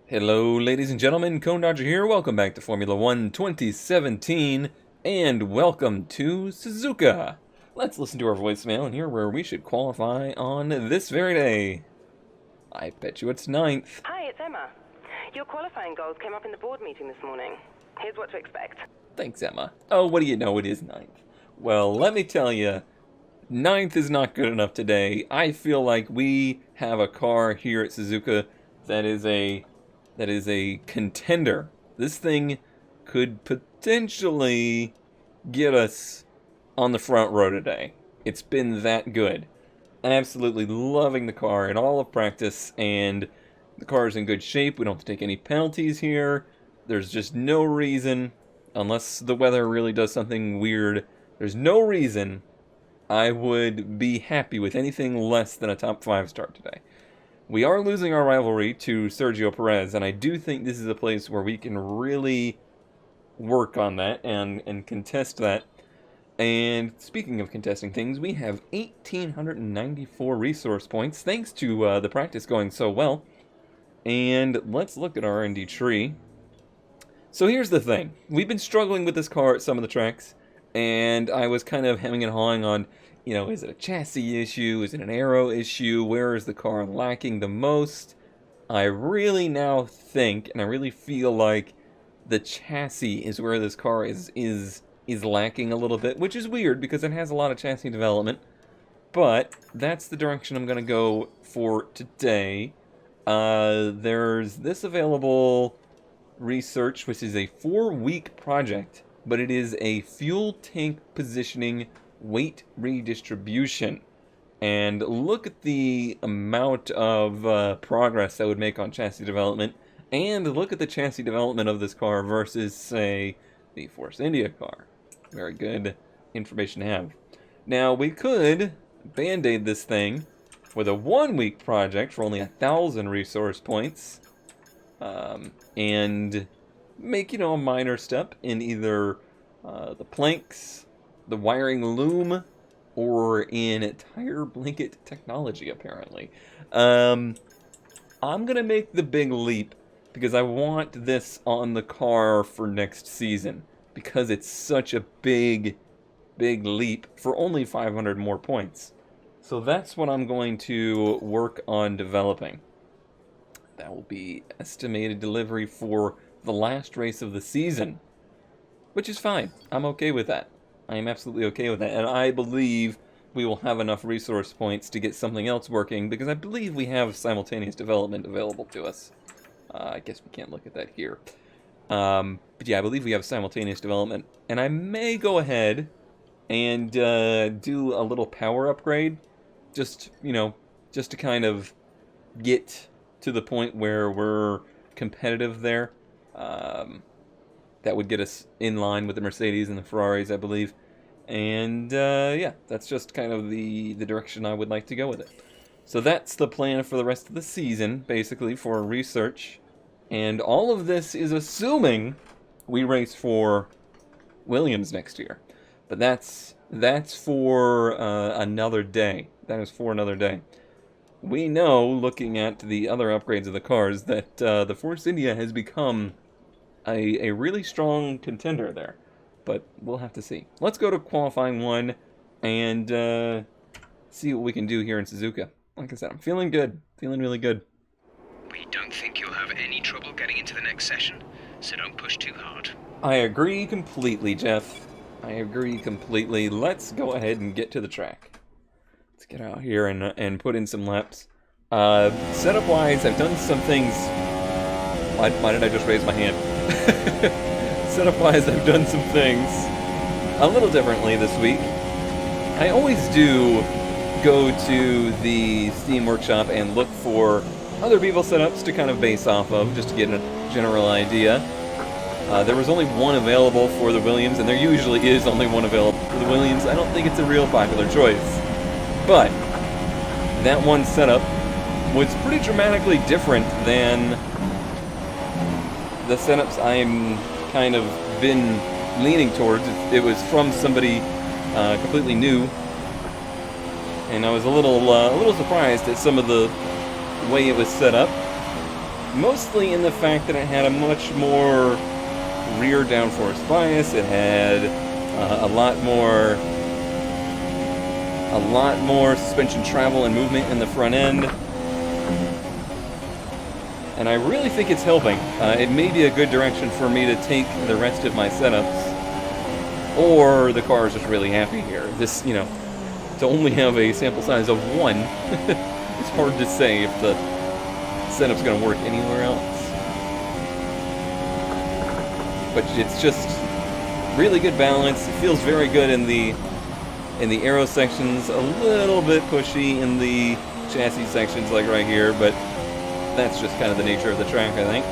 Hello, ladies and gentlemen, Cone Dodger here. Welcome back to Formula One 2017, and welcome to Suzuka. Let's listen to our voicemail and hear where we should qualify on this very day. I bet you it's ninth. Hi, it's Emma. Your qualifying goals came up in the board meeting this morning. Here's what to expect. Thanks, Emma. Oh, what do you know? It is ninth. Well, let me tell you, ninth is not good enough today. I feel like we have a car here at Suzuka that is a contender. This thing could potentially get us on the front row today. It's been that good. Absolutely loving the car in all of practice, and the car is in good shape. We don't have to take any penalties here. There's just no reason, unless the weather really does something weird, there's no reason I would be happy with anything less than a top 5 start today. We are losing our rivalry to Sergio Perez, and I do think this is a place where we can really work on that and contest that. And speaking of contesting things, we have 1,894 resource points, thanks to the practice going so well. And let's look at our R&D tree. So here's the thing. We've been struggling with this car at some of the tracks, and I was kind of hemming and hawing on, is it a chassis issue? Is it an aero issue? Where is the car lacking the most? I really now think, and I really feel like the chassis is where this car is lacking a little bit, which is weird because it has a lot of chassis development. But that's the direction I'm going to go for today. There's this available research, which is a 4-week project, but it is a fuel tank positioning weight redistribution. And look at the amount of progress that would make on chassis development, and look at the chassis development of this car versus, say, the Force India car. Very good information to have. Now, we could band-aid this thing with a 1-week project for only 1,000 resource points, and make, a minor step in either the planks, the wiring loom, or in tire blanket technology, apparently. I'm going to make the big leap because I want this on the car for next season, because it's such a big leap for only 500 more points. So that's what I'm going to work on developing. That will be estimated delivery for the last race of the season, which is fine. I'm okay with that. I am absolutely okay with that, and I believe we will have enough resource points to get something else working, because I believe we have simultaneous development available to us. I guess we can't look at that here. But yeah, I believe we have simultaneous development, and I may go ahead and do a little power upgrade, just to kind of get to the point where we're competitive there. That would get us in line with the Mercedes and the Ferraris, I believe. And yeah, that's just kind of the direction I would like to go with it. So that's the plan for the rest of the season, basically, for research. And all of this is assuming we race for Williams next year. But that's for another day. That is for another day. We know, looking at the other upgrades of the cars, that the Force India has become a really strong contender there, but we'll have to see. Let's go to qualifying 1 and see what we can do here in Suzuka. Like I said, I'm feeling good, feeling really good. We don't think you'll have any trouble getting into the next session, so don't push too hard. I agree completely, Jeff. I agree completely. Let's go ahead and get to the track. Let's get out here and put in some laps. Setup-wise, I've done some things. Why did I just raise my hand? Setup-wise, I've done some things a little differently this week. I always do go to the Steam Workshop and look for other people's setups to kind of base off of, just to get a general idea. There was only one available for the Williams, and there usually is only one available for the Williams. I don't think it's a real popular choice. But that one setup was pretty dramatically different than the setups I'm kind of been leaning towards. It was from somebody completely new, and I was a little surprised at some of the way it was set up. Mostly in the fact that it had a much more rear downforce bias. It had a lot more suspension travel and movement in the front end. And I really think it's helping. It may be a good direction for me to take the rest of my setups. Or the car is just really happy here. This, to only have a sample size of 1, it's hard to say if the setup's going to work anywhere else. But it's just really good balance. It feels very good in the aero sections, a little bit pushy in the chassis sections like right here, but that's just kind of the nature of the track, I think.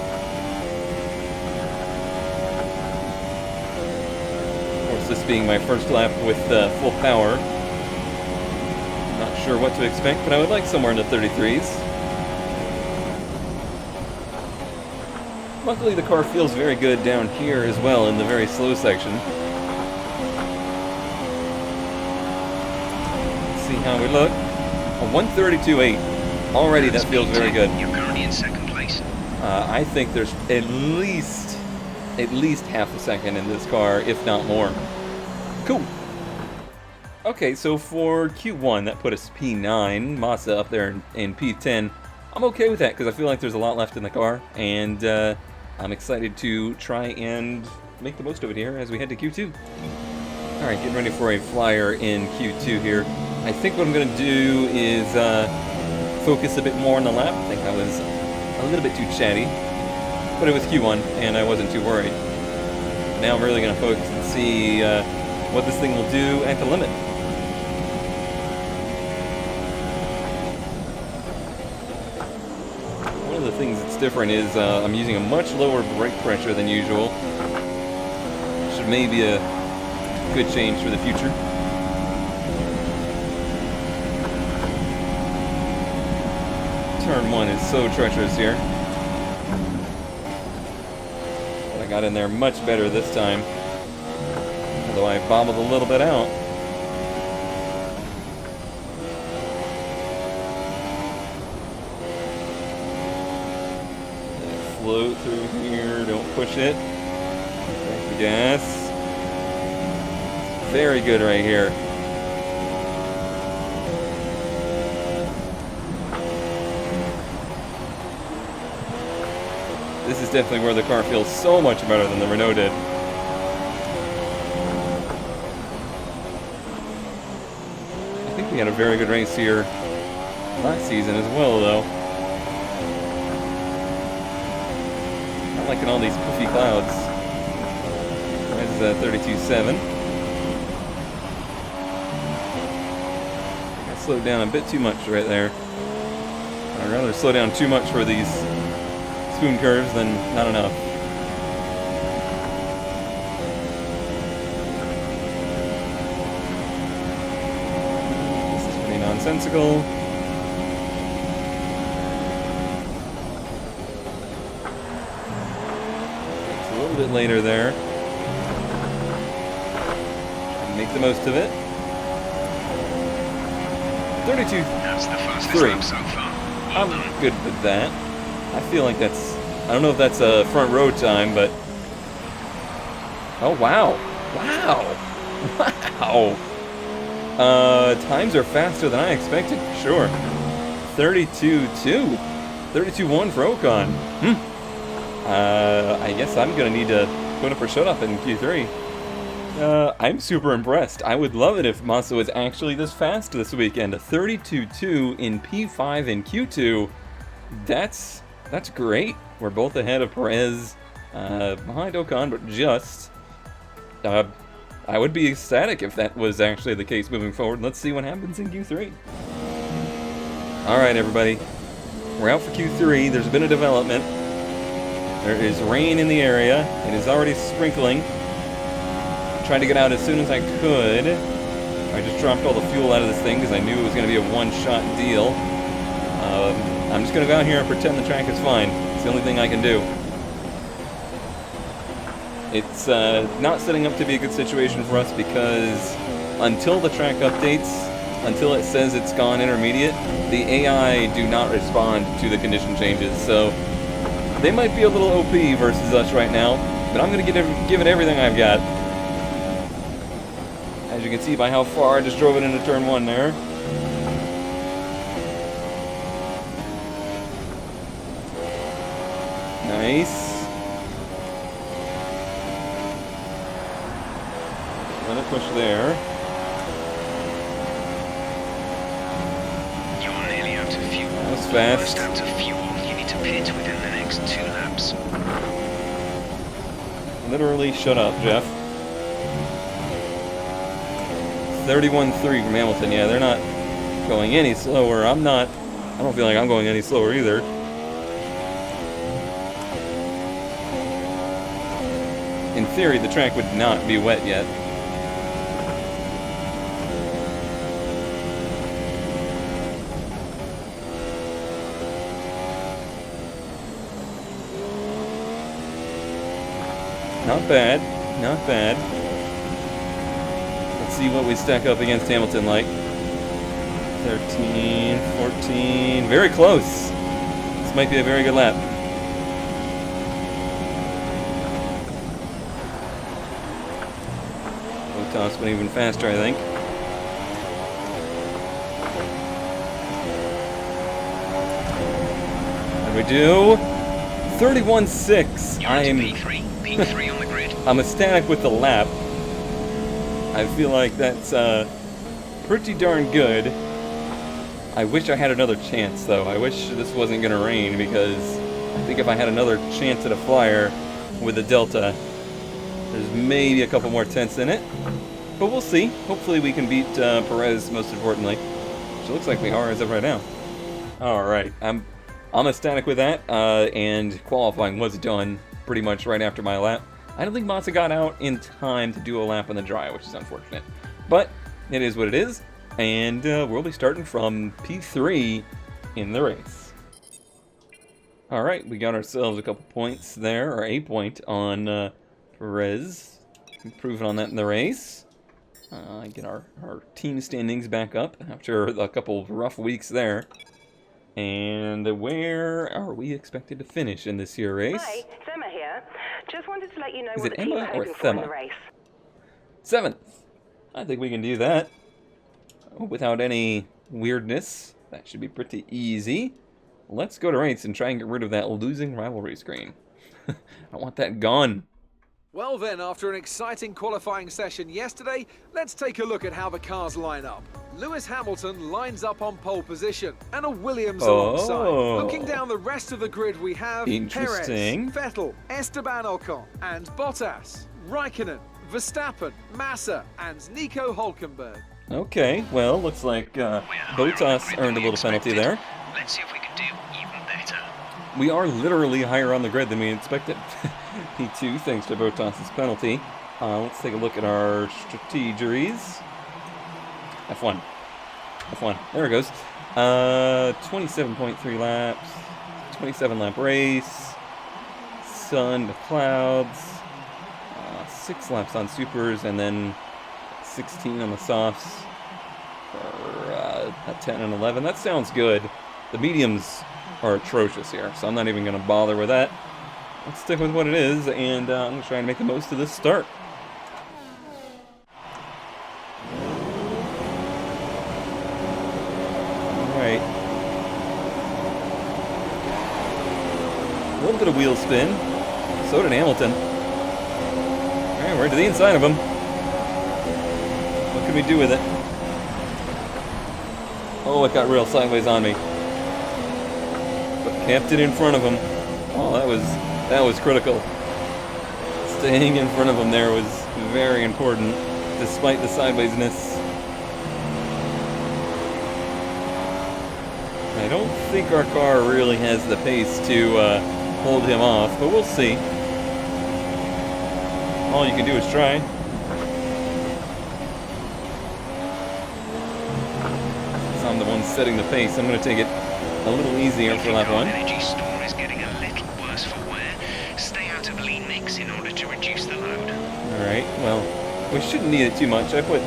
Of course, this being my first lap with full power. Not sure what to expect, but I would like somewhere in the 33s. Luckily, the car feels very good down here as well in the very slow section. Let's see how we look. A 132.8. Already that feels very good. You're currently in second place. I think there's at least half a second in this car, if not more. Cool. Okay, so for Q1, that put us P9, Massa up there in P10. I'm okay with that because I feel like there's a lot left in the car, and I'm excited to try and make the most of it here as we head to Q2. Alright, getting ready for a flyer in Q2 here. I think what I'm going to do is focus a bit more on the lap. I think I was a little bit too chatty, but it was Q1 and I wasn't too worried. Now I'm really going to focus and see what this thing will do at the limit. One of the things that's different is I'm using a much lower brake pressure than usual. Should maybe a good change for the future. Turn 1 is so treacherous here. But I got in there much better this time. Although I bobbled a little bit out. Float through here, don't push it. Break the gas. Very good right here. This is definitely where the car feels so much better than the Renault did. I think we had a very good race here last season as well, though. I'm liking all these poofy clouds. This is a 32.7. I slowed down a bit too much right there. I'd rather slow down too much for these spoon curves than not enough. This is pretty nonsensical. It's a little bit later there. Make the most of it. 32. That's the fastest 3. lap so far. I'm good with that. I feel like that's... I don't know if that's a front row time, but... Oh, wow. Wow. Wow. Times are faster than I expected, for sure. 32.2. 32.1 for Ocon. I guess I'm going to need to put up or shut up in Q3. I'm super impressed. I would love it if Massa was actually this fast this weekend. A 32.2 in P5 in Q2. That's great. We're both ahead of Perez, behind Ocon, but just... I would be ecstatic if that was actually the case moving forward. Let's see what happens in Q3. Alright, everybody. We're out for Q3. There's been a development. There is rain in the area. It is already sprinkling. Tried to get out as soon as I could. I just dropped all the fuel out of this thing because I knew it was going to be a one-shot deal. I'm just going to go out here and pretend the track is fine. It's the only thing I can do. It's not setting up to be a good situation for us because until the track updates, until it says it's gone intermediate, the AI do not respond to the condition changes. So They might be a little OP versus us right now, but I'm going to give it everything I've got. As you can see by how far I just drove it into turn 1 there. Nice. Let it push there. You're nearly out of fuel. That was fast. Almost out of fuel. You need to pit within the next 2 laps. Literally, shut up, Jeff. 31.3 from Hamilton. Yeah, they're not going any slower. I'm not. I don't feel like I'm going any slower either. In theory, the track would not be wet yet. Not bad. Not bad. Let's see what we stack up against Hamilton like. 13, 14. Very close. This might be a very good lap. Bottas went even faster, I think. What do we do? 31.6. You're into P3 on the grid. I'm ecstatic with the lap. I feel like that's pretty darn good. I wish I had another chance, though. I wish this wasn't going to rain, because I think if I had another chance at a flyer with the Delta, there's maybe a couple more tenths in it. But we'll see. Hopefully we can beat Perez, most importantly. Which it looks like we are as of right now. Alright, I'm ecstatic with that, and qualifying was done pretty much right after my lap. I don't think Massa got out in time to do a lap on the dry, which is unfortunate. But it is what it is, and we'll be starting from P3 in the race. Alright, we got ourselves a couple points there, or a point on Perez. Improving on that in the race. Get our team standings back up after a couple of rough weeks there. And where are we expected to finish in this year race? Hi, Emma here. Just wanted to let you know Is what it the team Emma are or hoping for in Thema? the race. 7th. I think we can do that without any weirdness. That should be pretty easy. Let's go to race and try and get rid of that losing rivalry screen. I want that gone. Well then, after an exciting qualifying session yesterday, let's take a look at how the cars line up. Lewis Hamilton lines up on pole position, and a Williams alongside. Looking down the rest of the grid, we have Interesting. Perez, Vettel, Esteban Ocon, and Bottas, Raikkonen, Verstappen, Massa, and Nico Hülkenberg. Okay, well, looks like Bottas earned a little penalty there. Let's see if we can do even better. We are literally higher on the grid than we expected. P2, thanks to Bottas' penalty. Let's take a look at our strategies. F1. F1. There it goes. 27.3 laps. 27 lap race. Sun to clouds. 6 laps on supers, and then 16 on the softs. For a 10 and 11. That sounds good. The mediums are atrocious here, so I'm not even going to bother with that. Let's stick with what it is, and I'm going to try and make the most of this start. Alright. A little bit of wheel spin. So did Hamilton. Alright, we're to the inside of him. What can we do with it? Oh, it got real sideways on me. But kept it in front of him. Oh, that was critical. Staying in front of him there was very important, despite the sidewaysness. I don't think our car really has the pace to hold him off, but we'll see. All you can do is try. Since I'm the one setting the pace, I'm going to take it a little easier for lap 1. Energy store is getting a little worse for wear. Stay out of lean mix in order to reduce the load. Alright, well, we shouldn't need it too much. I put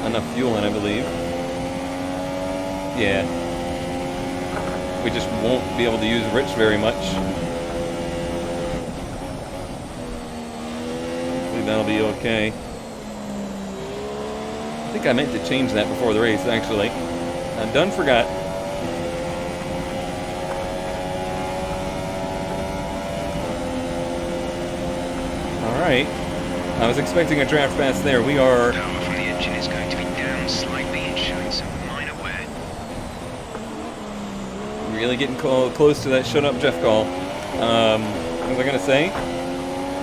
enough fuel in, I believe. Yeah. We just won't be able to use rich very much. Hopefully that'll be okay. I think I meant to change that before the race, actually. I done forgot. Alright. I was expecting a draft pass there. We are... Power from the engine is going to be down slightly and showing some minor wear. really getting close to that shut up Jeff call. What was I going to say?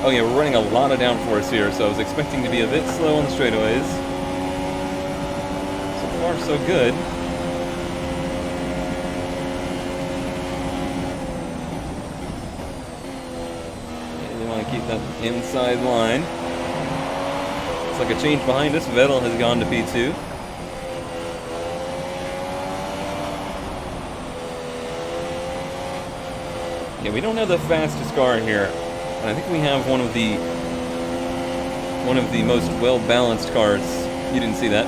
Oh yeah, we're running a lot of downforce here, so I was expecting to be a bit slow on the straightaways. So far, so good. Yeah, we want to keep that inside line. Looks like a change behind us. Vettel has gone to P2. Yeah, we don't have the fastest car here. And I think we have one of the most well-balanced cars. You didn't see that.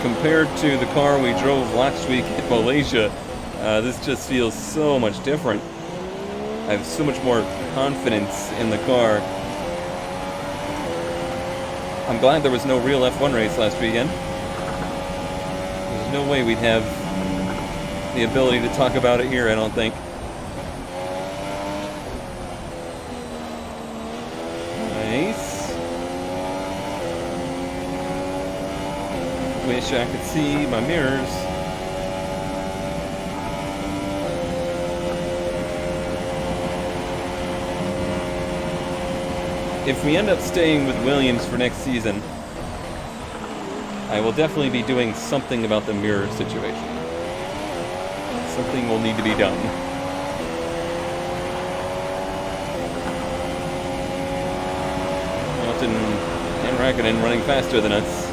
Compared to the car we drove last week in Malaysia, this just feels so much different. I have so much more confidence in the car. I'm glad there was no real F1 race last weekend. There's no way we'd have the ability to talk about it here, I don't think. Nice. Wish I could see my mirrors. If we end up staying with Williams for next season, I will definitely be doing something about the mirror situation. Something will need to be done. Hamilton and Raikkonen running faster than us,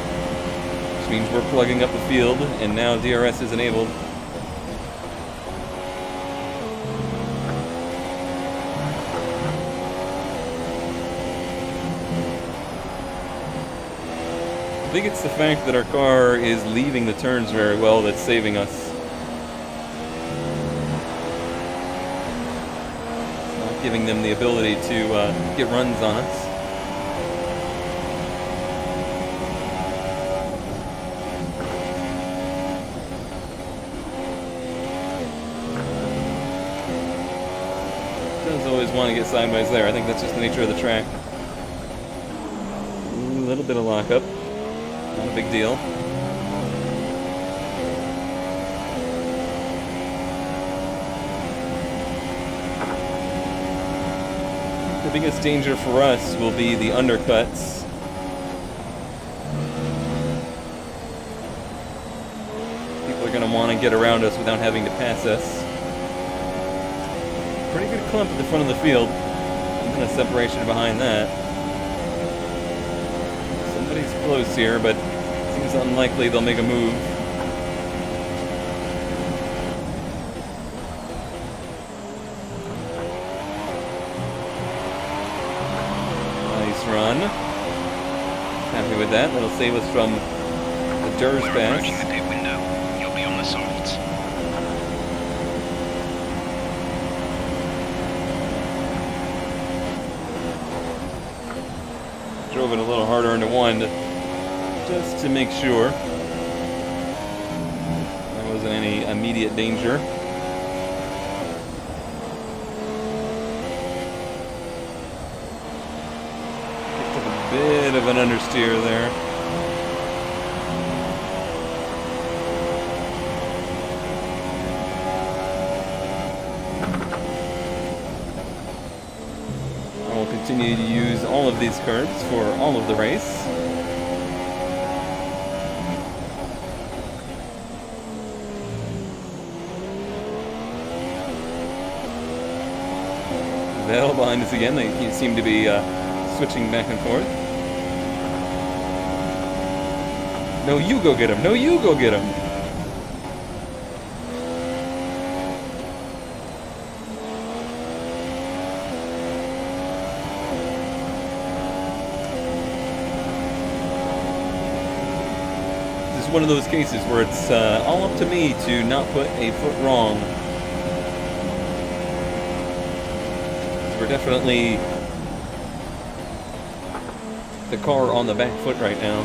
which means we're plugging up the field, and now DRS is enabled. I think it's the fact that our car is leaving the turns very well that's saving us. It's not giving them the ability to get runs on us. Does always want to get sideways there. I think that's just the nature of the track. Ooh, a little bit of lockup. Not a big deal. The biggest danger for us will be the undercuts. People are going to want to get around us without having to pass us. Pretty good clump at the front of the field. Even a separation behind that. Somebody's close here, but seems unlikely they'll make a move. Nice run. Happy with that. That'll save us from the Durs We're pass. approaching the pit window. You'll be on the softs. Drove it a little harder into one just to make sure there wasn't any immediate danger. Picked up a bit of an understeer there. I will continue to use all of these curves for all of the race. Vettel behind us again. They seem to be switching back and forth. No, you go get him. No, you go get him. This is one of those cases where it's all up to me to not put a foot wrong. We're definitely the car on the back foot right now.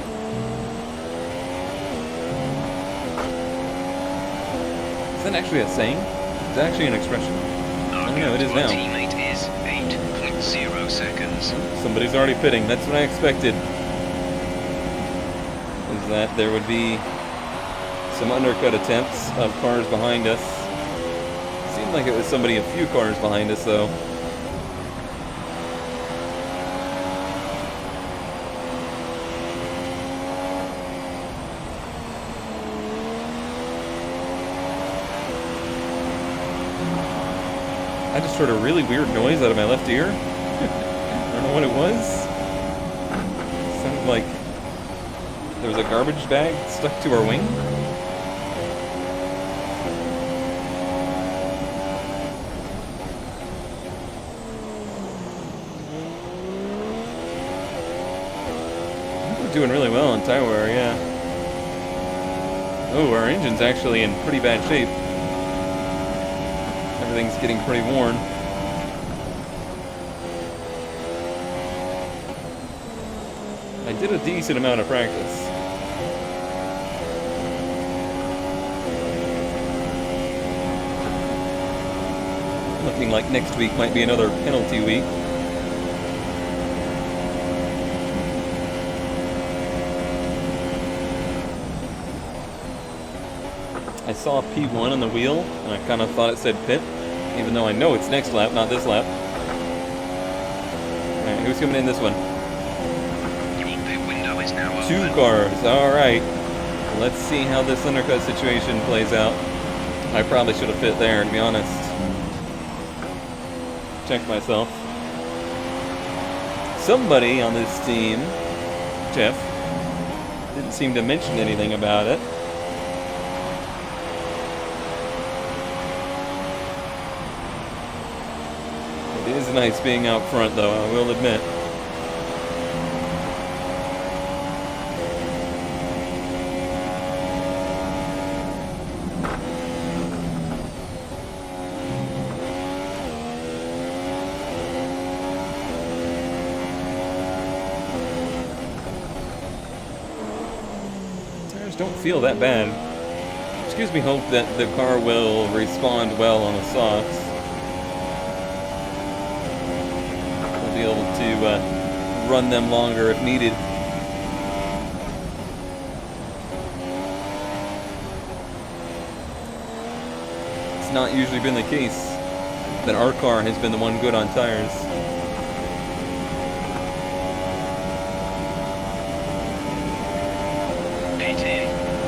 Is that actually a saying? Is that actually an expression? I don't know, it is now. Teammate is 8.0 seconds. Somebody's already pitting. That's what I expected. Is that there would be some undercut attempts of cars behind us. Seemed like it was somebody a few cars behind us, though. I just heard a really weird noise out of my left ear. I don't know what it was. It sounded like there was a garbage bag stuck to our wing. We're doing really well on tire wear, yeah. Oh, our engine's actually in pretty bad shape. Everything's getting pretty worn. I did a decent amount of practice. Looking like next week might be another penalty week. I saw P1 on the wheel, and I kind of thought it said pit, even though I know it's next lap, not this lap. Alright, who's coming in this one? Your pit window is now open. 2 cars, alright. Let's see how this undercut situation plays out. I probably should have pit there, to be honest. Check myself. Somebody on this team, Jeff, didn't seem to mention anything about it. It is nice being out front, though, I will admit. Tires don't feel that bad. Which gives me hope that the car will respond well on the softs. Be able to run them longer if needed. It's not usually been the case that our car has been the one good on tires.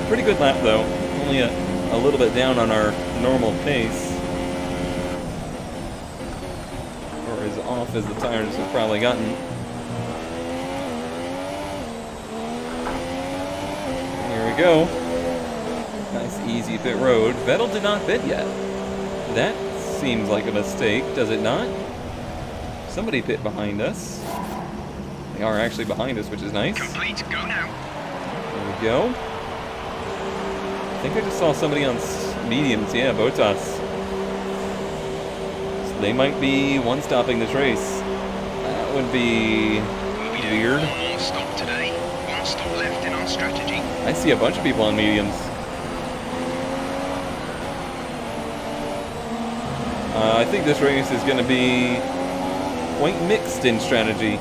Pretty good lap though, only a little bit down on our normal pace. As off as the tires have probably gotten. Here we go. Nice easy pit road. Vettel did not pit yet. That seems like a mistake, does it not? Somebody pit behind us. They are actually behind us, which is nice. Complete, go now. There we go. I think I just saw somebody on mediums. Yeah, Bottas. They might be one-stopping this race. That would be weird. One more stop today. One stop left in our strategy. I see a bunch of people on mediums. I think this race is going to be quite mixed in strategy.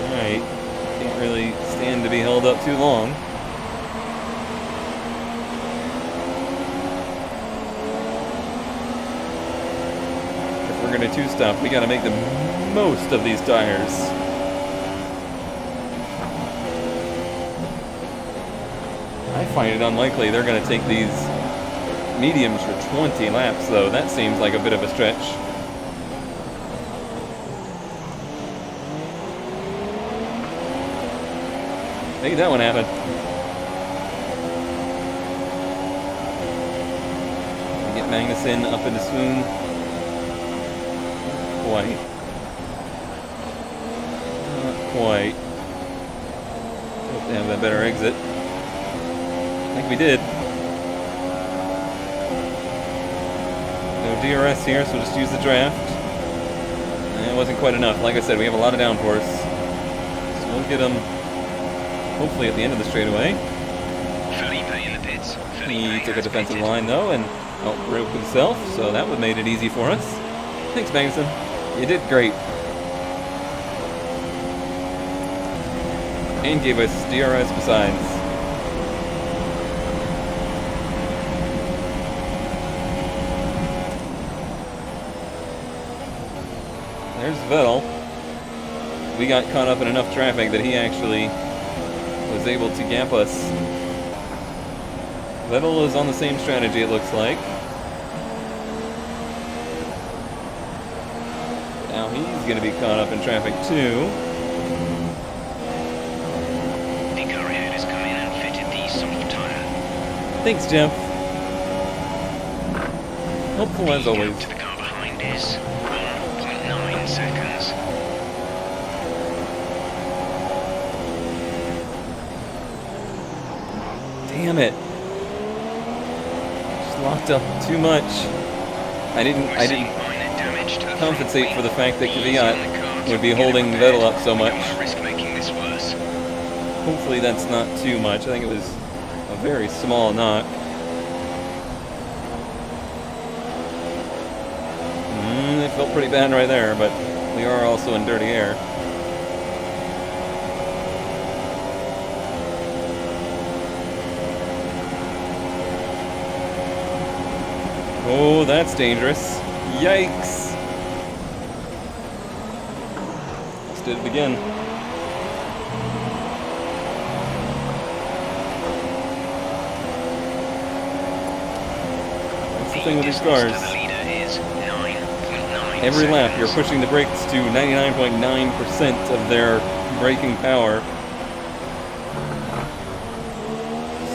Alright. Can't really stand to be held up too long. We're going to two-stop. We got to make the most of these tires. I find it unlikely they're going to take these mediums for 20 laps, though. That seems like a bit of a stretch. Make that one happen. Get Magnussen up into swoon. Quite. Not quite. to have that better exit. I think we did. No DRS here, so we'll just use the draft. And it wasn't quite enough. Like I said, we have a lot of downforce. So we'll get them hopefully at the end of the straightaway. Felipe in the pits. He took a defensive line though and broke himself, so that would made it easy for us. Thanks, Magnuson. You did great. And gave us DRS besides. There's Vettel. We got caught up in enough traffic that he actually was able to gap us. Vettel is on the same strategy, it looks like. Now he's going to be caught up in traffic too. The car ahead has come in and fitted the soft tyre. Thanks, Jeff. Helpful as The always. gap to the car behind is 1.9 seconds. Damn it. Just locked up too much. I didn't Minor damage to the compensate front for the wing. fact that Easy Kvyat on the car to would be get holding repaired. Vettel up so We much. don't want to risk making this worse. Hopefully that's not too much. I think it was a very small knock. It felt pretty bad right there, but we are also in dirty air. Oh, that's dangerous. Yikes. Let's do it again. That's the thing with these cars. The leader is 9.9 Every lap, you're seconds. pushing the brakes to 99.9% of their braking power.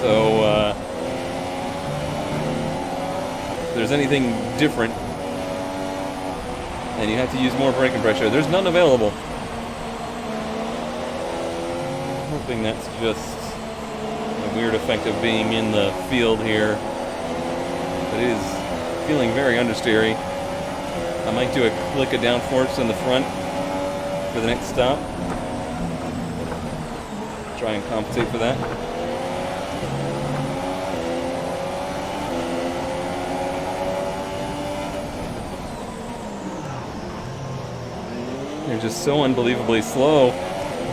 So, if there's anything different, and you have to use more braking pressure, there's none available. I'm hoping that's just a weird effect of being in the field here. But it is feeling very understeery. I might do a click of downforce in the front for the next stop. Try and compensate for that. They're just so unbelievably slow.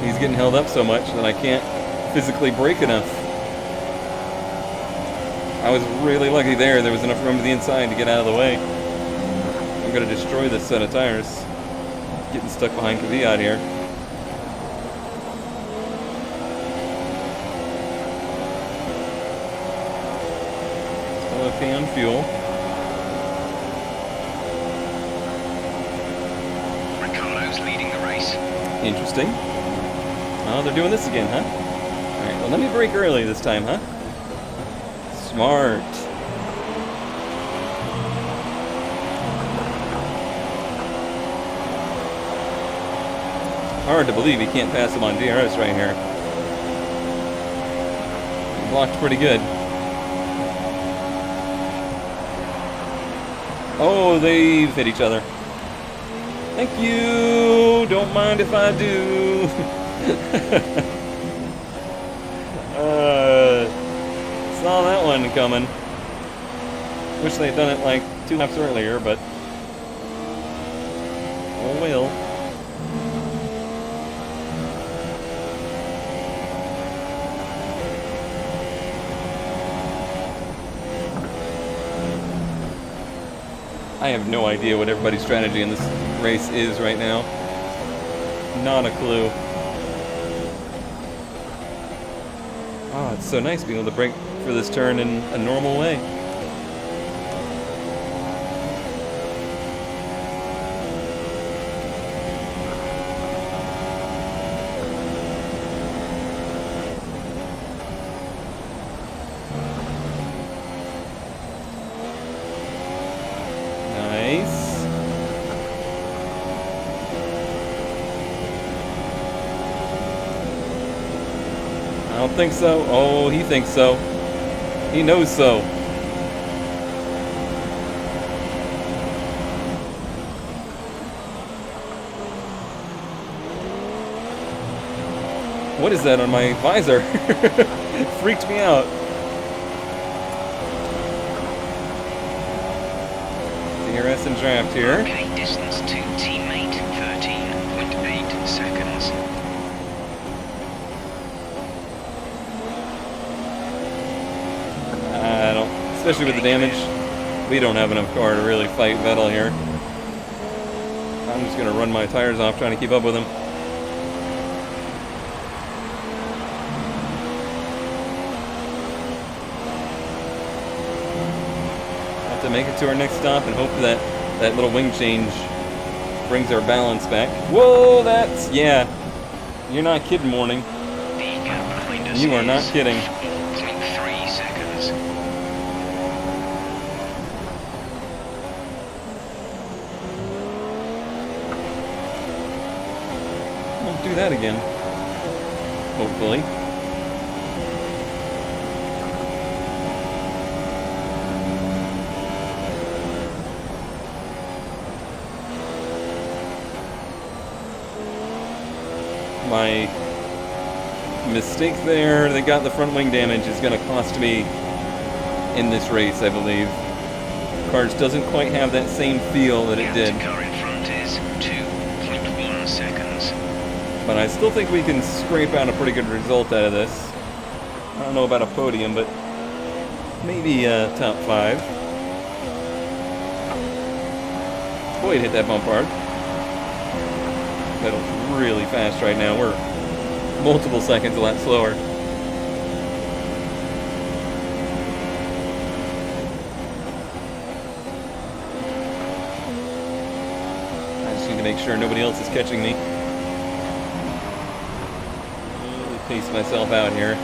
He's getting held up so much that I can't physically brake enough. I was really lucky there. There was enough room to the inside to get out of the way. I'm going to destroy this set of tires. Getting stuck behind Kvyat here. Still okay on fuel. Ricardo's leading the race. Interesting. Oh, they're doing this again, huh? Alright, well let me brake early this time, huh? Smart. Hard to believe he can't pass him on DRS right here. He blocked pretty good. Oh, they've hit each other. Thank you. Don't mind if I do. Saw that one coming. Wish they'd done it like 2 laps earlier, but oh well. I have no idea what everybody's strategy in this race is right now. Not a clue. Oh, it's so nice being able to brake for this turn in a normal way. Nice. don't think so. Oh, he thinks so. He knows so. What is that on my visor? Freaked me out. DRS and draft here. Okay, distance to teammate 13.8 seconds. I don't, especially with the damage, we don't have enough car to really fight Vettel here. I'm just gonna run my tires off trying to keep up with him. Have to make it to our next stop and hope that that little wing change brings our balance back. Whoa, that's, yeah. You're not kidding, Morning. The gap behind us You are not is kidding. 4.3 seconds. Won't do that again. Hopefully. My mistake there that got the front wing damage is going to cost me in this race, I believe. Cars doesn't quite have that same feel that it did. The car in front is 2.1 seconds. But I still think we can scrape out a pretty good result out of this. I don't know about a podium, but maybe top 5. Boy, it hit that bump hard. Pedal's really fast right now. We're multiple seconds a lot slower. I just need to make sure nobody else is catching me. Really pace myself out here.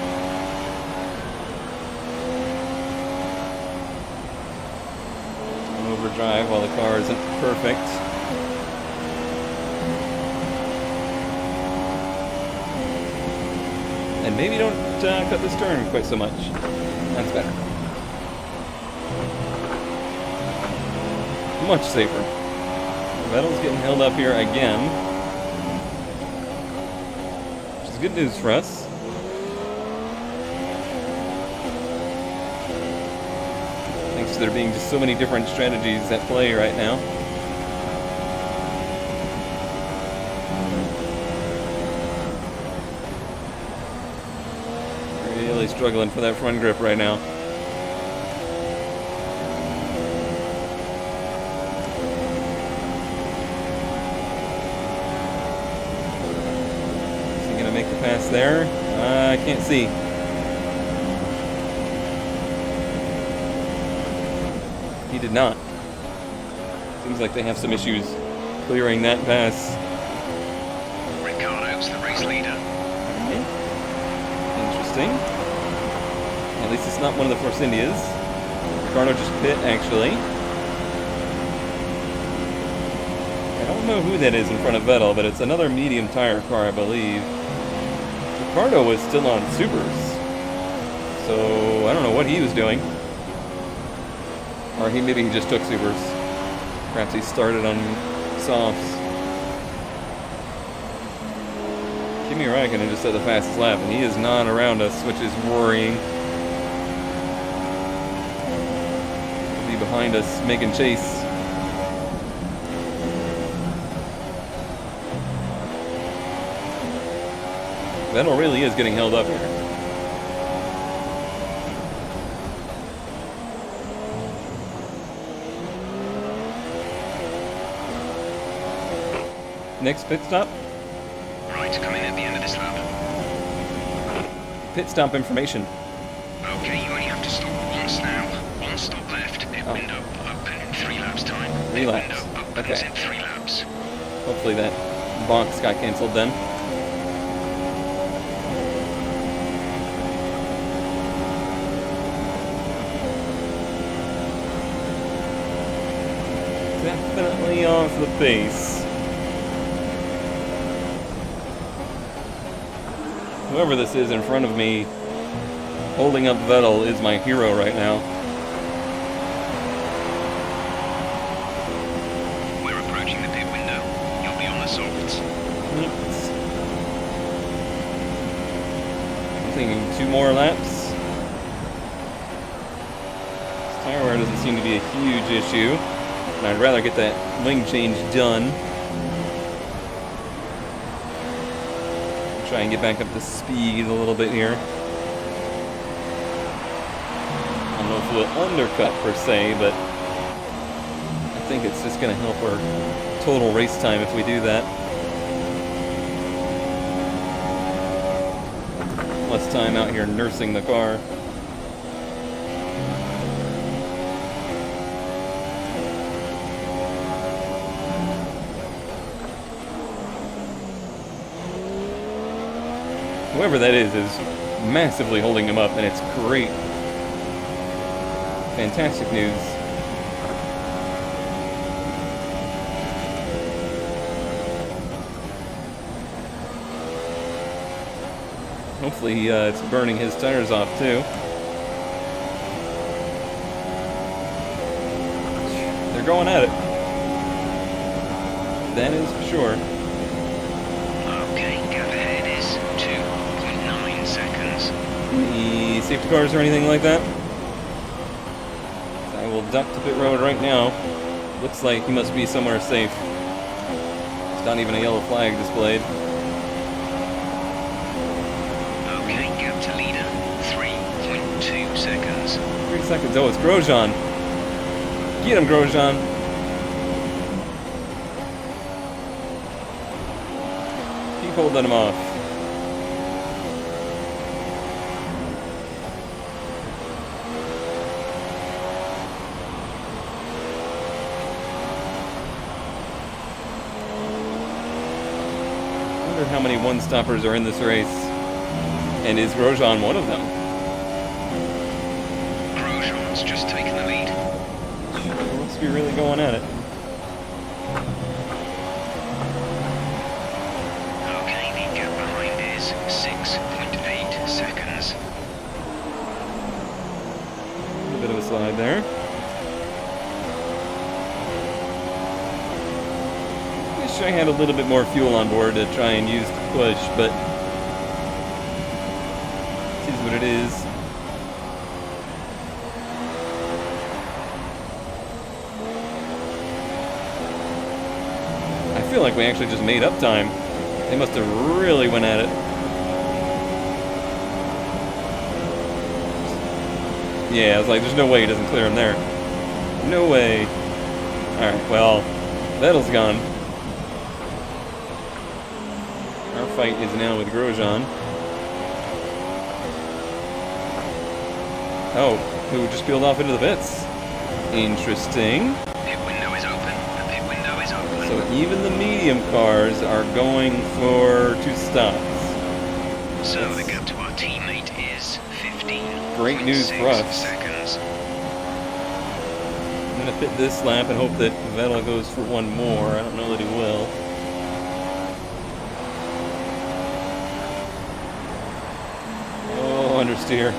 On overdrive while the car isn't perfect. And maybe don't cut this turn quite so much. That's better. Much safer. Vettel's getting held up here again. Which is good news for us. Thanks to there being just so many different strategies at play right now. Really struggling for that front grip right now. Is he gonna make the pass there? I can't see. He did not. Seems like they have some issues clearing that pass. Ricardo's the race leader. Interesting. At least it's not one of the Force Indias. Ricardo just pit, actually. I don't know who that is in front of Vettel, but it's another medium tire car, I believe. Ricardo was still on supers. So, I don't know what he was doing. Or maybe he just took supers. Perhaps he started on softs. Kimi Räikkönen just set the fastest lap, and he is not around us, which is worrying. He'll be behind us, making chase. Vettel really is getting held up here. Next pit stop. Right, come in at the end of this lap. Pit stop information. Okay, you only have to stop once now. One stop left. Pit window open in 3 laps time. 3 Pit laps. window opens Okay. in 3 laps. Hopefully that box got canceled then. Definitely off the pace. Whoever this is in front of me Holding up Vettel is my hero right now. We're approaching the pit window. You'll be on the softs. I'm thinking 2 more laps. This tire wear doesn't seem to be a huge issue, and I'd rather get that wing change done. Try and get back up to speed a little bit here. I don't know if we'll undercut per se, but I think it's just going to help our total race time if we do that. Less time out here nursing the car. Whoever that is massively holding him up, and it's great. Fantastic news. Hopefully it's burning his tires off too. They're going at it. That is for sure. Okay, gap ahead is 2.9 seconds. Any safety cars or anything like that? I will duck to pit road right now. Looks like he must be somewhere safe. There's not even a yellow flag displayed. Okay, gap to leader, 3.2 seconds. 3 seconds. Oh, it's Grosjean. Get him, Grosjean. Keep holding him off. I wonder how many one-stoppers are in this race. And is Grosjean one of them? Grosjean's just taken the lead. He must be really going at it. Okay, the gap behind is 6.8 seconds. A bit of a slide there. Wish I had a little bit more fuel on board to try and use to push, but it is what it is. I feel like we actually just made up time. They must have really went at it. Yeah, I was like, there's no way he doesn't clear him there. No way. Alright, well, Vettel's gone. Our fight is now with Grosjean. Oh, who just peeled off into the pits. Interesting. Pit window is open. The pit window is open. So even the medium cars are going for 2 stops. So the gap to our teammate is 15. Great news for us. Seconds. I'm going to pit this lap and hope that Vettel goes for one more. I don't know that he will. Oh, understeer.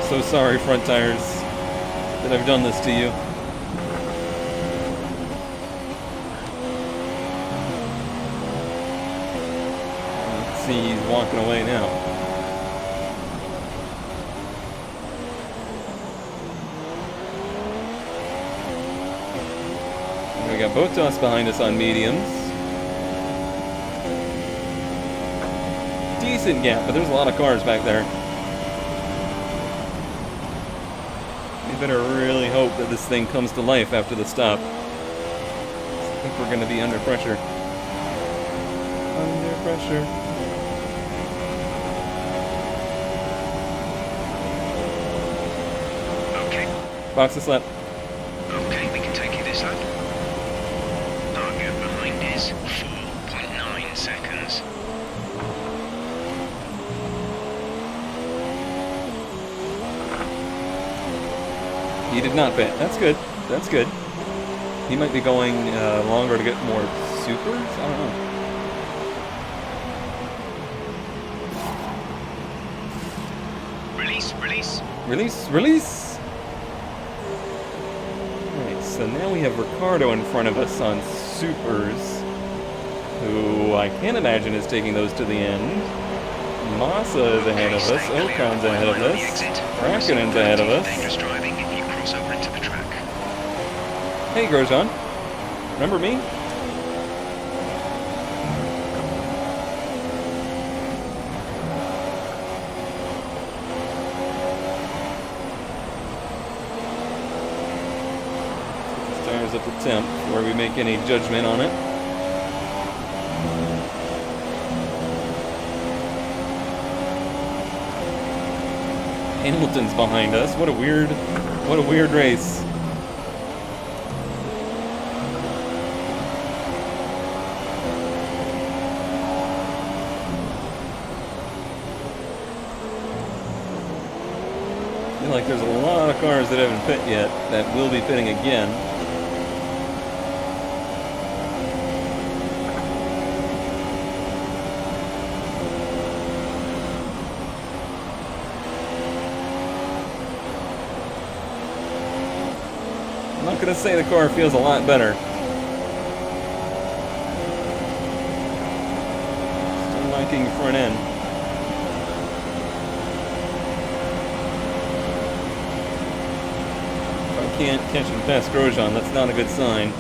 So sorry, front tires, that I've done this to you. Let's see, he's walking away now. And we got Bottas behind us on mediums. Decent gap, but there's a lot of cars back there. Better really hope that this thing comes to life after the stop. I think we're going to be under pressure. Under pressure. Okay. Box this lap. Okay, we can take you this lap. Our gap behind is 4.9 seconds. He did not pit. That's good. That's good. He might be going longer to get more supers? I don't know. Release, release. Release, release! Alright, so now we have Ricardo in front of us on supers, who I can't imagine is taking those to the end. Massa is ahead of us, Ocon's ahead of us, Rakkonen's ahead of us. Dangerous driving if you cross over into the track. Hey Grosjean, remember me? Tires up to temp before we make any judgment on it. Hamilton's behind us. What a weird race. I feel like there's a lot of cars that haven't pit yet that will be pitting again. I'm not gonna say the car feels a lot better. Still liking front end. If I can't catch him past Grosjean, that's not a good sign.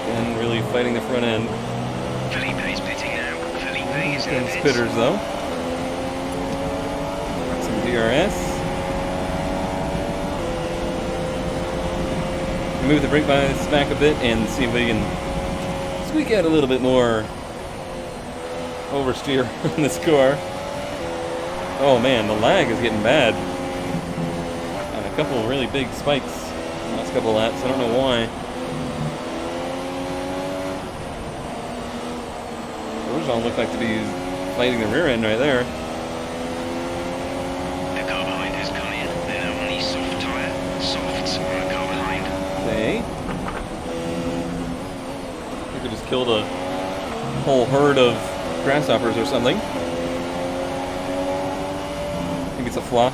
And really fighting the front end. Felipe's pitting now. Felipe is in Against the spitters though. Some DRS. Move the brake bias back a bit and see if we can squeak out a little bit more oversteer on this car. Oh man, the lag is getting bad. And a couple really big spikes in the last couple laps. I don't know why. Grosjean looked like to be fighting the rear end right there. The car behind has come in. They're now on the soft tyre. Softs on the car behind. Okay. We could just killed a whole herd of grasshoppers or something. I think it's a flock.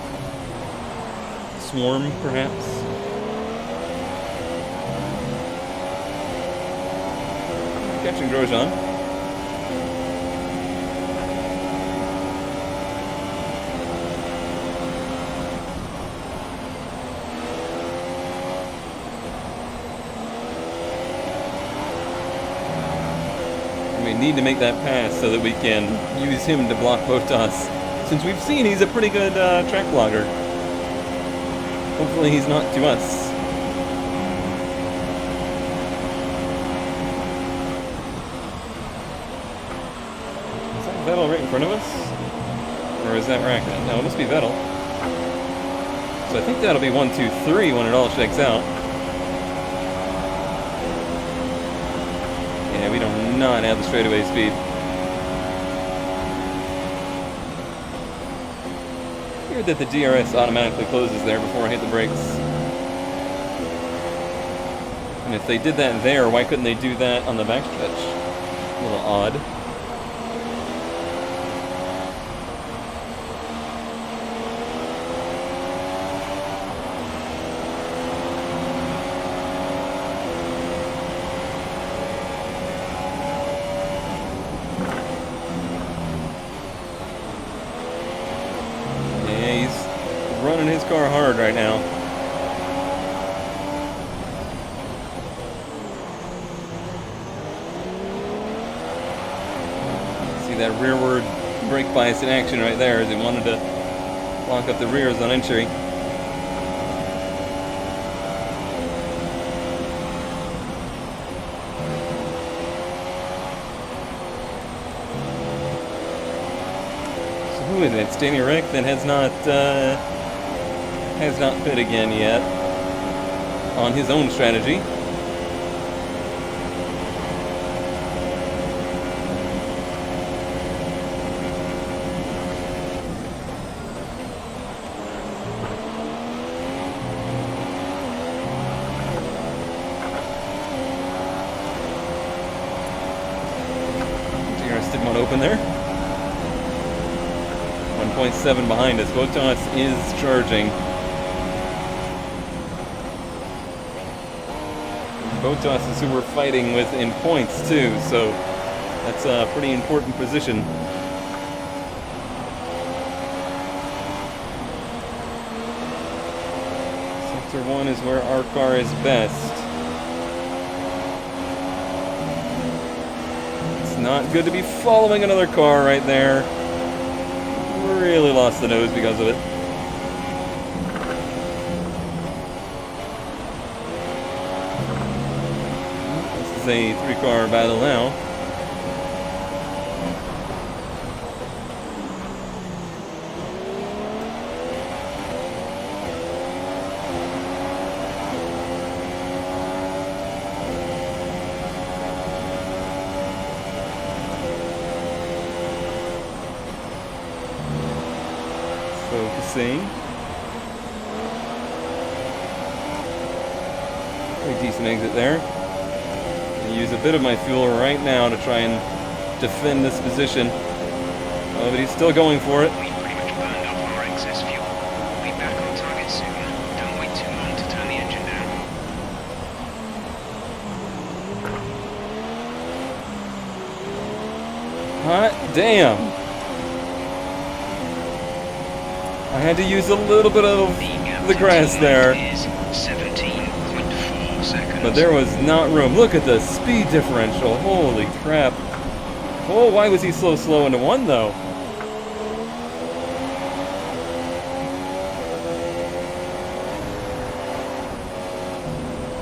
Swarm, perhaps. Catching Grosjean. We need to make that pass so that we can use him to block Bottas. Since we've seen he's a pretty good track blogger. Hopefully he's not to us. Is that Vettel right in front of us? Or is that Rackman? No, it must be Vettel. So I think that'll be 1, 2, 3 when it all shakes out. Yeah, we do not have the straightaway speed. Weird that the DRS automatically closes there before I hit the brakes. And if they did that there, why couldn't they do that on the backstretch? A little odd. Running his car hard right now. See that rearward brake bias in action right there as he wanted to lock up the rears on entry. So who is it? It's Danny Rick that has not pit again yet on his own strategy. DRS didn't want to open there. 1.7 behind us. Botas is charging. Botas is who we're fighting with in points too, so that's a pretty important position. Sector 1 is where our car is best. It's not good to be following another car right there. Really lost the nose because of it. This is a 3-car battle now. Focusing. Pretty decent exit there. I'll use a bit of my fuel right now to try and defend this position. Oh, but he's still going for it. We pretty much burned off our excess fuel. We'll be back on target soon. Don't wait too long to turn the engine down. Hot damn! I had to use a little bit of the grass there. Is 17.4 seconds. But there was not room. Look at the speed differential. Holy crap. Oh, why was he so slow into one, though?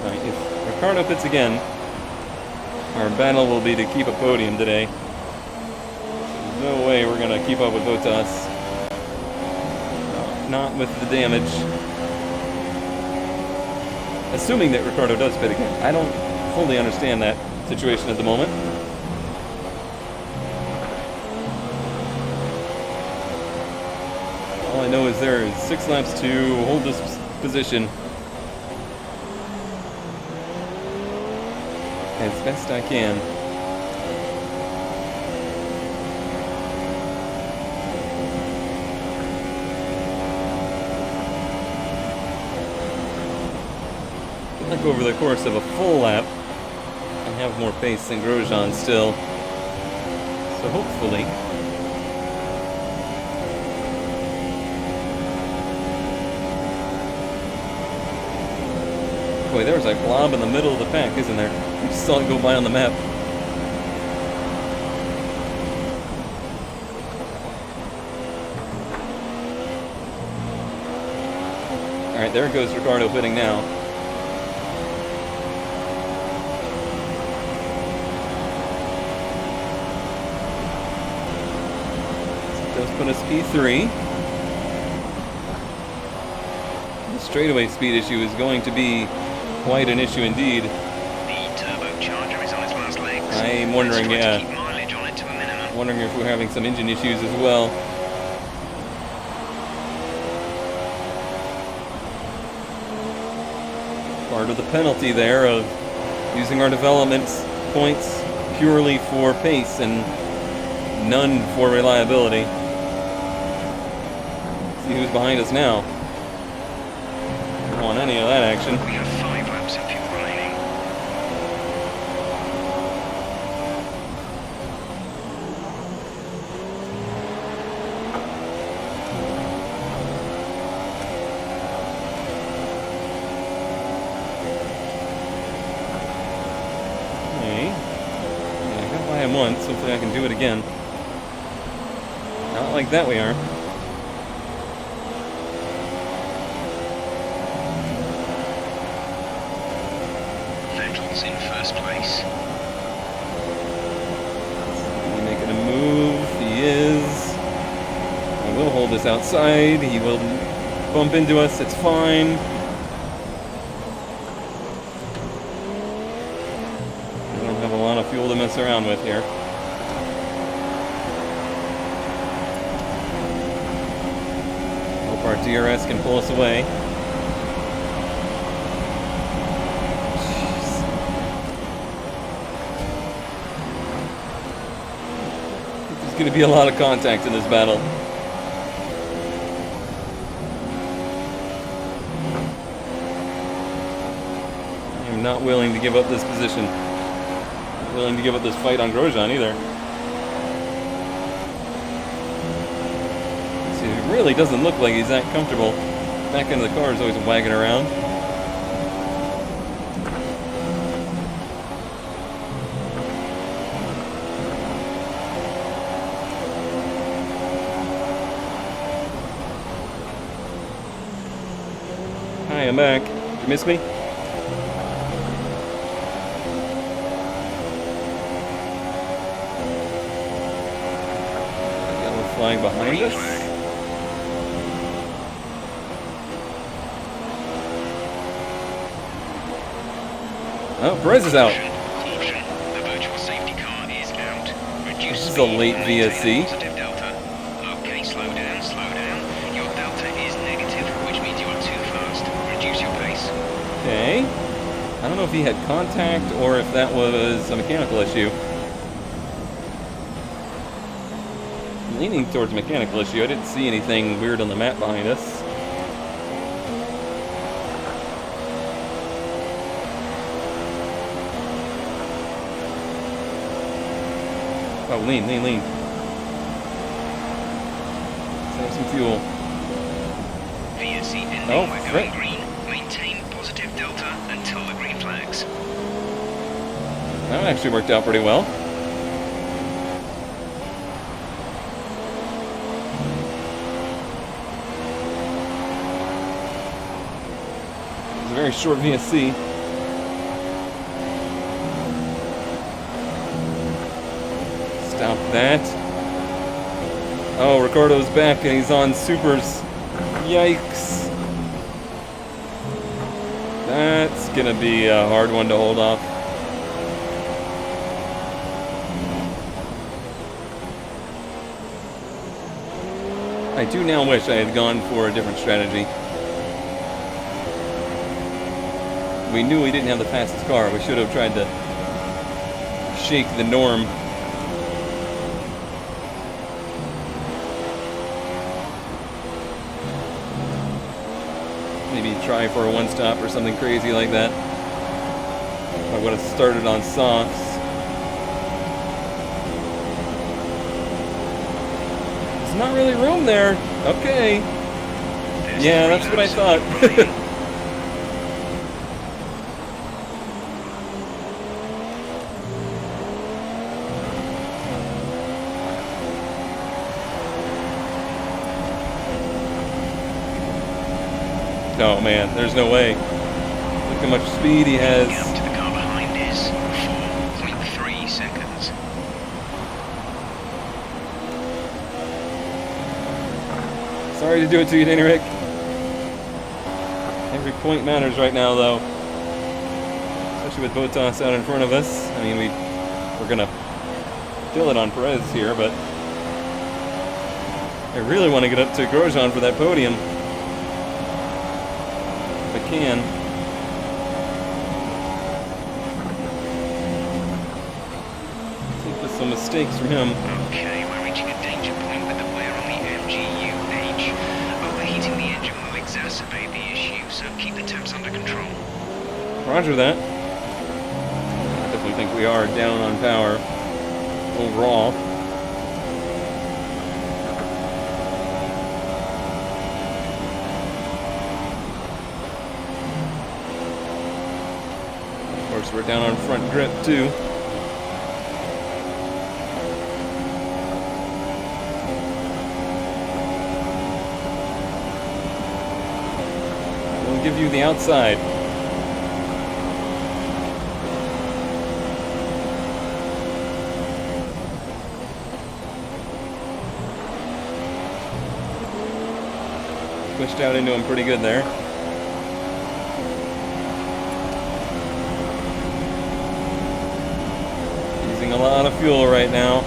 Right, if Ricardo pits again, our battle will be to keep a podium today. There's no way we're going to keep up with Bottas. Not with the damage. Assuming that Ricardo does pit again. I don't fully understand that situation at the moment. All I know is there is 6 laps to hold this position as best I can. Like over the course of a full lap, I have more pace than Grosjean still. So hopefully. Boy, there was a blob in the middle of the pack, isn't there? I just saw it go by on the map. Alright, there goes Ricardo pitting now. Put us P3. The straightaway speed issue is going to be quite an issue indeed. The turbocharger is on its last legs. I'm wondering, Let's try to yeah. keep mileage on it to a minimum. Wondering if we're having some engine issues as well. Part of the penalty there of using our development points purely for pace and none for reliability. See who's behind us now. Don't want any of that action. We have 5 laps of fuel remaining. Okay. Yeah, I got by him once. Hopefully I can do it again. Not like that we are. In first place. Is he making a move? He is. I will hold this outside. He will bump into us. It's fine. We don't have a lot of fuel to mess around with here. Hope our DRS can pull us away. There's going to be a lot of contact in this battle. Not willing to give up this position. Not willing to give up this fight on Grosjean either. See, it really doesn't look like he's that comfortable. Back into the car is always wagging around. Hi, I'm back. Did you miss me? Yellow flag behind us. Oh, Perez is out. Caution. The virtual safety car is out. Reduce This is a speed, late maintain VSC. positive delta. Okay, slow down, slow down. Your delta is negative, which means you are too fast. Reduce your pace. Okay. I don't know if he had contact or if that was a mechanical issue. I'm leaning towards mechanical issue. I didn't see anything weird on the map behind us. Oh, lean. Let's have some fuel. VSC ending. Oh, We're frick. going green. Maintain positive delta until the green flags. That actually worked out pretty well. It was a very short VSC. Stop that. Oh, Ricardo's back and he's on supers. Yikes. That's gonna be a hard one to hold off. I do now wish I had gone for a different strategy. We knew we didn't have the fastest car. We should have tried to shake the norm. Maybe try for a one-stop or something crazy like that. I would have started on softs. There's not really room there. Okay. Yeah, that's what I thought. Oh man, there's no way. Look how much speed he has. Gap to the car behind is 4.3 seconds. Sorry to do it to you, Danny Rick. Every point matters right now, though. Especially with Bottas out in front of us. I mean, we're gonna kill it on Perez here, but I really want to get up to Grosjean for that podium. If I can. Take some mistakes from him. Okay, we're reaching a danger point with the wear on the MGU-H. Overheating the engine will exacerbate the issue, so keep the temps under control. Roger that. I definitely think we are down on power overall. Of course, we're down on front grip too. We'll give you the outside. Pushed out into him pretty good there. Using a lot of fuel right now.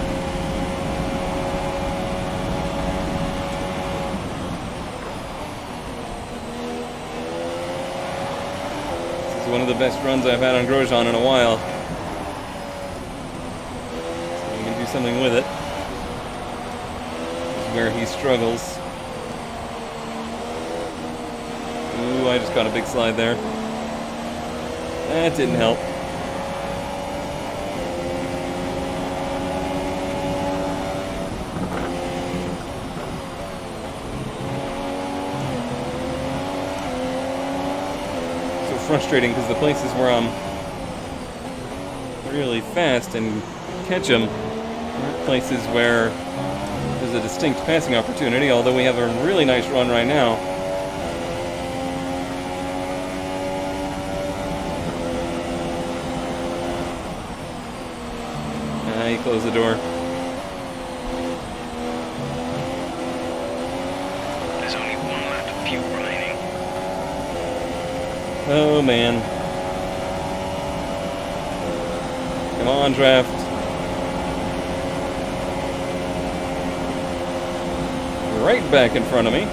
This is one of the best runs I've had on Grosjean in a while. So we can do something with it. This is where he struggles. Ooh, I just got a big slide there. That didn't help. So frustrating because the places where I'm really fast and catch them are places where there's a distinct passing opportunity, although we have a really nice run right now. He closed the door. There's only one lap of fuel remaining. Oh man. Come on, draft. Right back in front of me.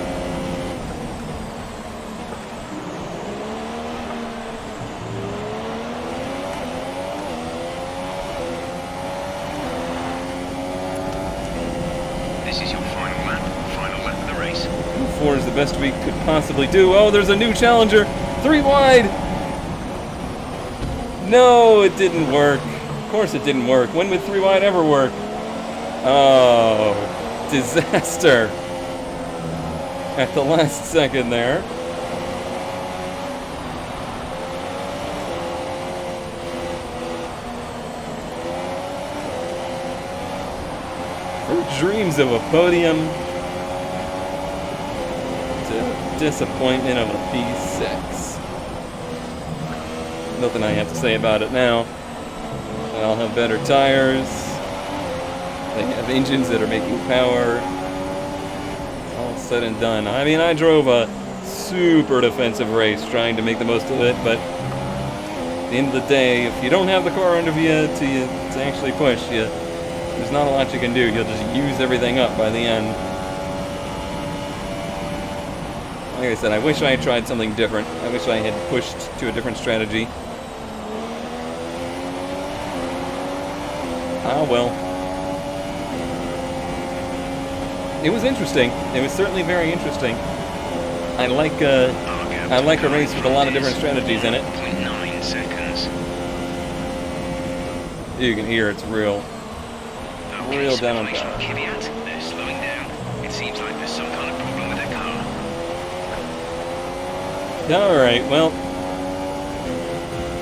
This is your final lap of the race. 4 is the best we could possibly do. Oh, there's a new challenger. 3 wide. No, it didn't work. Of course it didn't work. When would 3 wide ever work? Oh, disaster. At the last second there. From dreams of a podium to disappointment of a P6. Nothing I have to say about it now. I'll have better tires. They have engines that are making power. All said and done. I mean, I drove a super defensive race trying to make the most of it, but at the end of the day, if you don't have the car under you to actually push, there's not a lot you can do. You'll just use everything up by the end. Like I said, I wish I had tried something different. I wish I had pushed to a different strategy. Ah, well. It was interesting. It was certainly very interesting. I like a race with a lot of different strategies in it. 0.9 seconds. You can hear it's real. Okay, Real down on speculation power. caveat. They're slowing down. It seems like there's some kind of problem with their car. Alright, well.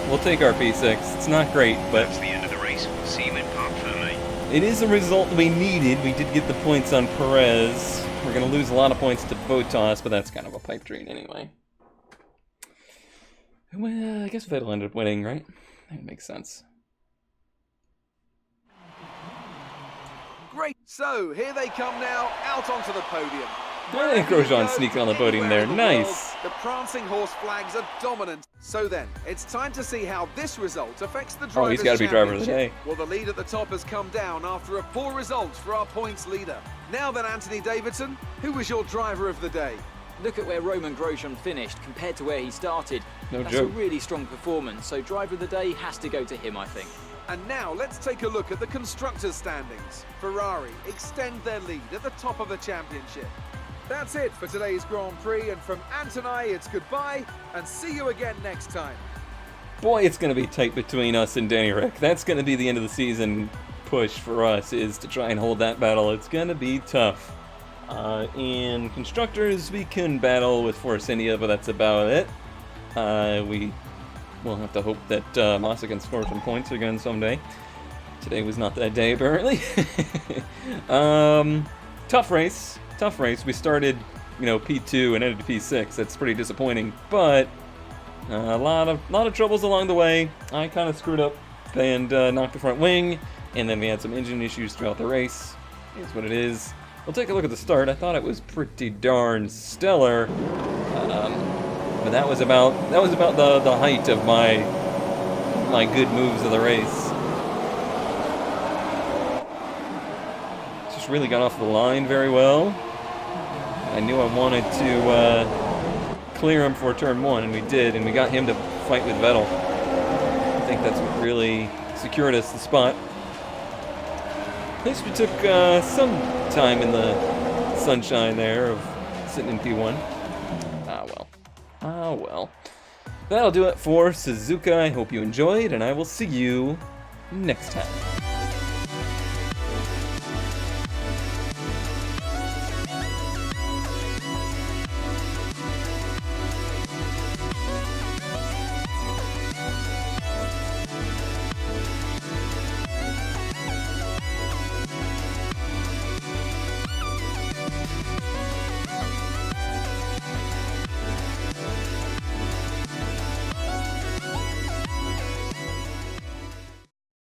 We'll take our P6. It's not great, but That's the end of the race. We'll see you in Park Ferme. it is a result we needed. We did get the points on Perez. We're going to lose a lot of points to Botas, but that's kind of a pipe dream anyway. Well, I guess Vettel ended up winning, right? That makes sense. Great. So here they come now, out onto the podium. Hey, Grosjean sneaking on the podium there. Anywhere in the Nice. world, the prancing horse flags are dominant. So then, it's time to see how this result affects the Oh, driver's he's got to be driver of the day. championship. Well, the lead at the top has come down after a poor result for our points leader. Now then, Anthony Davidson, who was your driver of the day? Look at where Roman Grosjean finished compared to where he started. No That's joke. a really strong performance, so driver of the day has to go to him, I think. And now let's take a look at the constructors' standings. Ferrari extend their lead at the top of the championship. That's it for today's Grand Prix, and from Ant and I, it's goodbye, and see you again next time. Boy, it's going to be tight between us and Danny Rick. That's going to be the end of the season push for us, is to try and hold that battle. It's going to be tough. In Constructors, we can battle with Force India, but that's about it. We'll have to hope that Massa can score some points again someday. Today was not that day, apparently. Tough race. We started, P2 and ended to P6. That's pretty disappointing, but a lot of troubles along the way. I kind of screwed up and knocked the front wing, and then we had some engine issues throughout the race. It's what it is. We'll take a look at the start. I thought it was pretty darn stellar. But that was about the height of my good moves of the race. Just really got off the line very well. I knew I wanted to clear him for turn 1, and we did, and we got him to fight with Vettel. I think that's what really secured us the spot. At least we took some time in the sunshine there of sitting in P1. Ah well. That'll do it for Suzuka. I hope you enjoyed, and I will see you next time.